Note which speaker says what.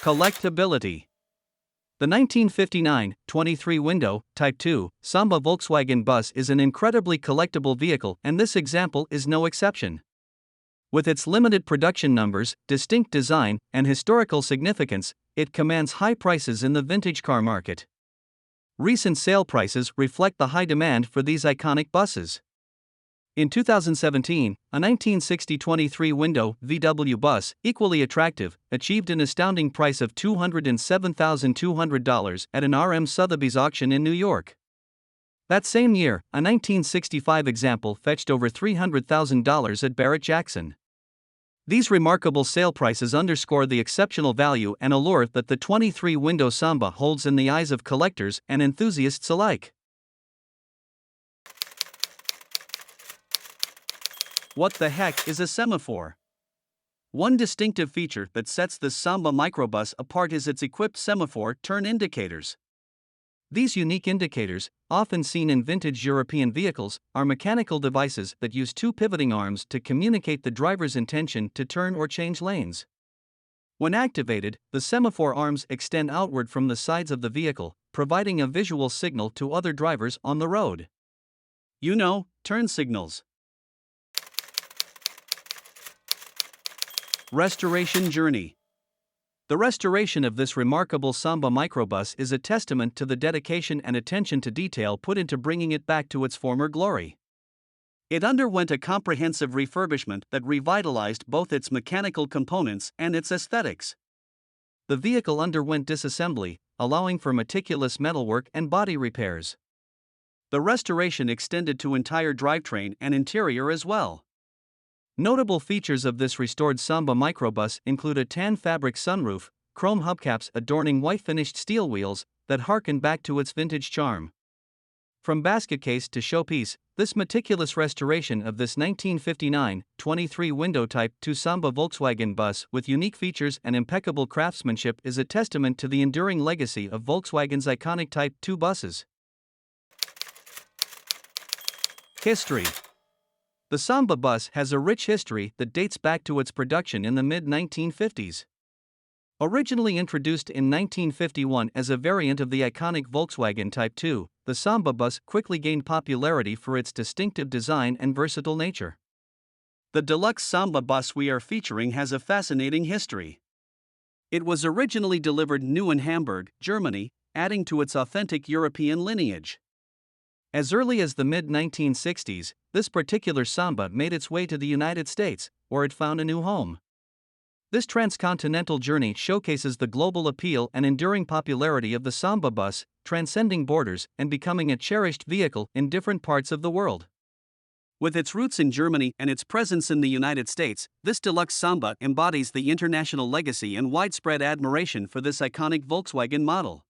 Speaker 1: Collectability. The 1959 23-window Type 2 Samba Volkswagen bus is an incredibly collectible vehicle, and this example is no exception. With its limited production numbers, distinct design, and historical significance, it commands high prices in the vintage car market. Recent sale prices reflect the high demand for these iconic buses. In 2017, a 1960 23-window VW bus, equally attractive, achieved an astounding price of $207,200 at an RM Sotheby's auction in New York. That same year, a 1965 example fetched over $300,000 at Barrett-Jackson. These remarkable sale prices underscore the exceptional value and allure that the 23-window Samba holds in the eyes of collectors and enthusiasts alike. What the heck is a semaphore? One distinctive feature that sets the Samba Microbus apart is its equipped semaphore turn indicators. These unique indicators, often seen in vintage European vehicles, are mechanical devices that use two pivoting arms to communicate the driver's intention to turn or change lanes. When activated, the semaphore arms extend outward from the sides of the vehicle, providing a visual signal to other drivers on the road. Turn signals. Restoration journey. The restoration of this remarkable Samba Microbus is a testament to the dedication and attention to detail put into bringing it back to its former glory. It underwent a comprehensive refurbishment that revitalized both its mechanical components and its aesthetics. The vehicle underwent disassembly, allowing for meticulous metalwork and body repairs. The restoration extended to entire drivetrain and interior as well. Notable features of this restored Samba Microbus include a tan fabric sunroof, chrome hubcaps adorning white finished steel wheels that harken back to its vintage charm. From basket case to showpiece, this meticulous restoration of this 1959 23-window Type 2 Samba Volkswagen bus with unique features and impeccable craftsmanship is a testament to the enduring legacy of Volkswagen's iconic Type 2 buses. History. The Samba bus has a rich history that dates back to its production in the mid-1950s. Originally introduced in 1951 as a variant of the iconic Volkswagen Type 2, the Samba bus quickly gained popularity for its distinctive design and versatile nature. The Deluxe Samba bus we are featuring has a fascinating history. It was originally delivered new in Hamburg, Germany, adding to its authentic European lineage. As early as the mid-1960s, this particular Samba made its way to the United States, where it found a new home. This transcontinental journey showcases the global appeal and enduring popularity of the Samba bus, transcending borders and becoming a cherished vehicle in different parts of the world. With its roots in Germany and its presence in the United States, this Deluxe Samba embodies the international legacy and widespread admiration for this iconic Volkswagen model.